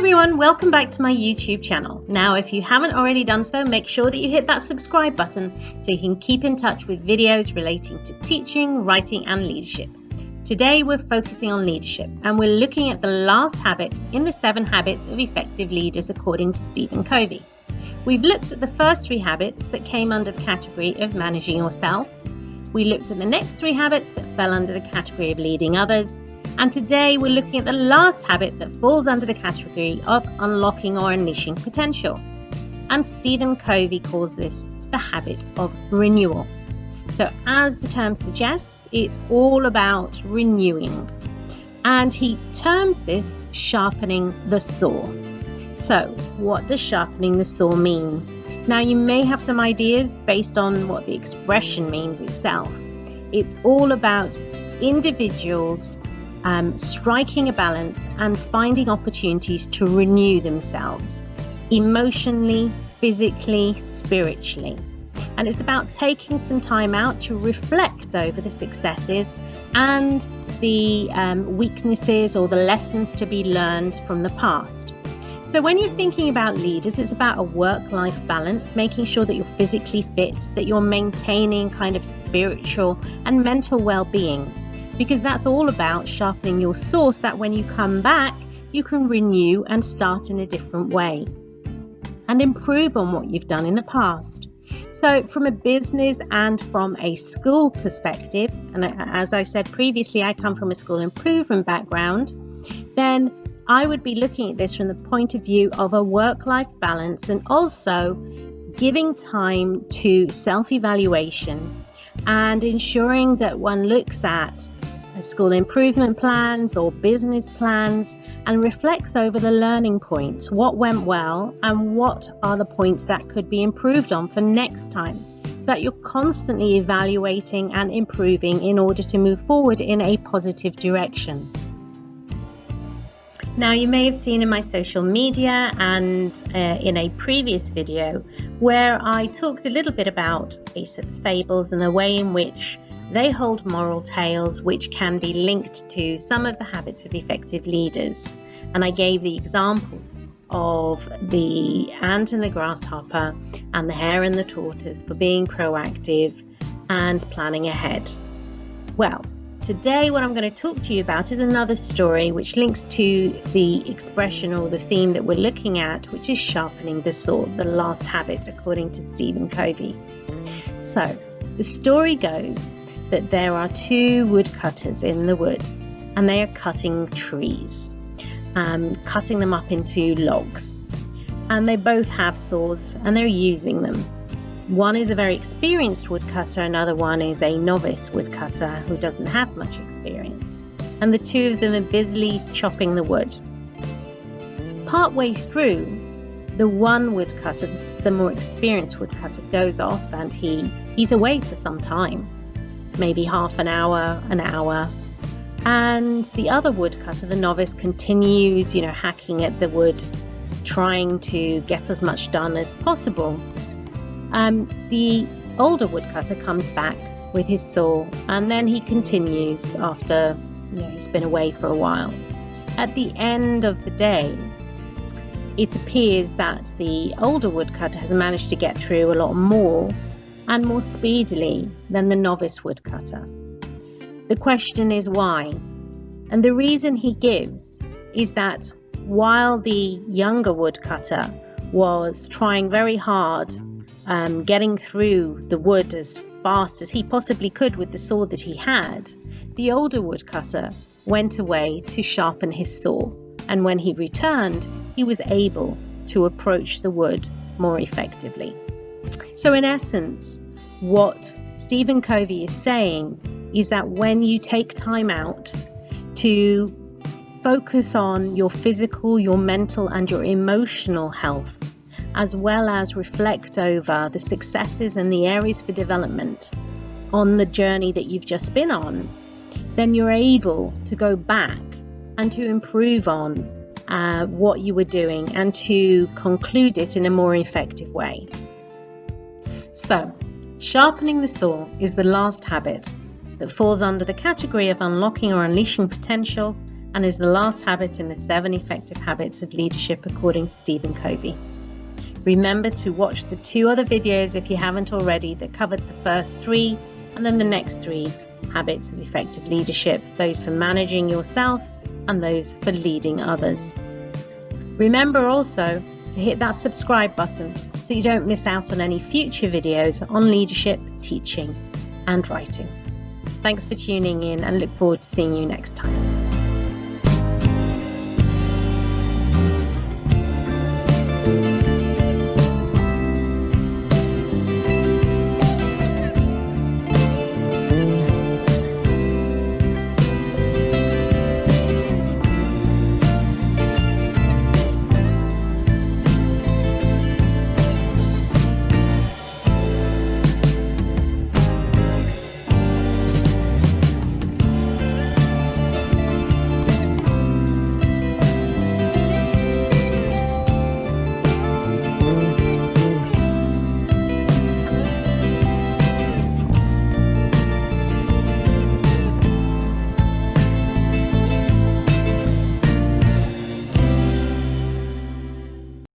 everyone, welcome back to my YouTube channel. Now, if you haven't already done so, make sure that you hit that subscribe button so you can keep in touch with videos relating to teaching, writing and leadership. Today we're focusing on leadership and we're looking at the last habit in the 7 habits of effective leaders according to Steven Covey. We've looked at the first 3 habits that came under the category of managing yourself. We looked at the next 3 habits that fell under the category of leading others. And today we're looking at the last habit that falls under the category of unlocking or unleashing potential. And Steven Covey calls this the habit of renewal. So as the term suggests, it's all about renewing. And he terms this sharpening the saw. So what does sharpening the saw mean? Now you may have some ideas based on what the expression means itself. It's all about individuals striking a balance and finding opportunities to renew themselves emotionally, physically, spiritually. And it's about taking some time out to reflect over the successes and the weaknesses or the lessons to be learned from the past. So when you're thinking about leaders, it's about a work-life balance, making sure that you're physically fit, that you're maintaining kind of spiritual and mental well-being. Because that's all about sharpening your saw so that when you come back, you can renew and start in a different way and improve on what you've done in the past. So from a business and from a school perspective, and as I said previously, I come from a school improvement background, then I would be looking at this from the point of view of a work-life balance and also giving time to self-evaluation and ensuring that one looks at school improvement plans or business plans and reflects over the learning points, what went well and what are the points that could be improved on for next time, so that you're constantly evaluating and improving in order to move forward in a positive direction. Now you may have seen in my social media and in a previous video where I talked a little bit about Aesop's fables and the way in which they hold moral tales which can be linked to some of the habits of effective leaders. And I gave the examples of the ant and the grasshopper and the hare and the tortoise for being proactive and planning ahead. Well, today what I'm going to talk to you about is another story which links to the expression or the theme that we're looking at, which is sharpening the saw, the last habit according to Steven Covey. So the story goes that there are 2 woodcutters in the wood and they are cutting trees, cutting them up into logs, and they both have saws and they're using them. One is a very experienced woodcutter, another one is a novice woodcutter who doesn't have much experience, and the 2 of them are busily chopping the wood. Partway through, the one woodcutter, the more experienced woodcutter, goes off and he's away for some time, maybe half an hour, and the other woodcutter, the novice, continues, hacking at the wood, trying to get as much done as possible. The older woodcutter comes back with his saw and then he continues after he's been away for a while. At the end of the day, it appears that the older woodcutter has managed to get through a lot more and more speedily than the novice woodcutter. The question is why? And the reason he gives is that while the younger woodcutter was trying very hard, getting through the wood as fast as he possibly could with the saw that he had, the older woodcutter went away to sharpen his saw, and when he returned, he was able to approach the wood more effectively. So in essence, what Steven Covey is saying is that when you take time out to focus on your physical, your mental and your emotional health, as well as reflect over the successes and the areas for development on the journey that you've just been on, then you're able to go back and to improve on what you were doing and to conclude it in a more effective way. So, sharpening the saw is the last habit that falls under the category of unlocking or unleashing potential and is the last habit in the 7 effective habits of leadership according to Steven Covey. Remember to watch the 2 other videos if you haven't already that covered the first 3 and then the next 3 habits of effective leadership, those for managing yourself and those for leading others. Remember also to hit that subscribe button so you don't miss out on any future videos on leadership, teaching and writing. Thanks for tuning in and look forward to seeing you next time.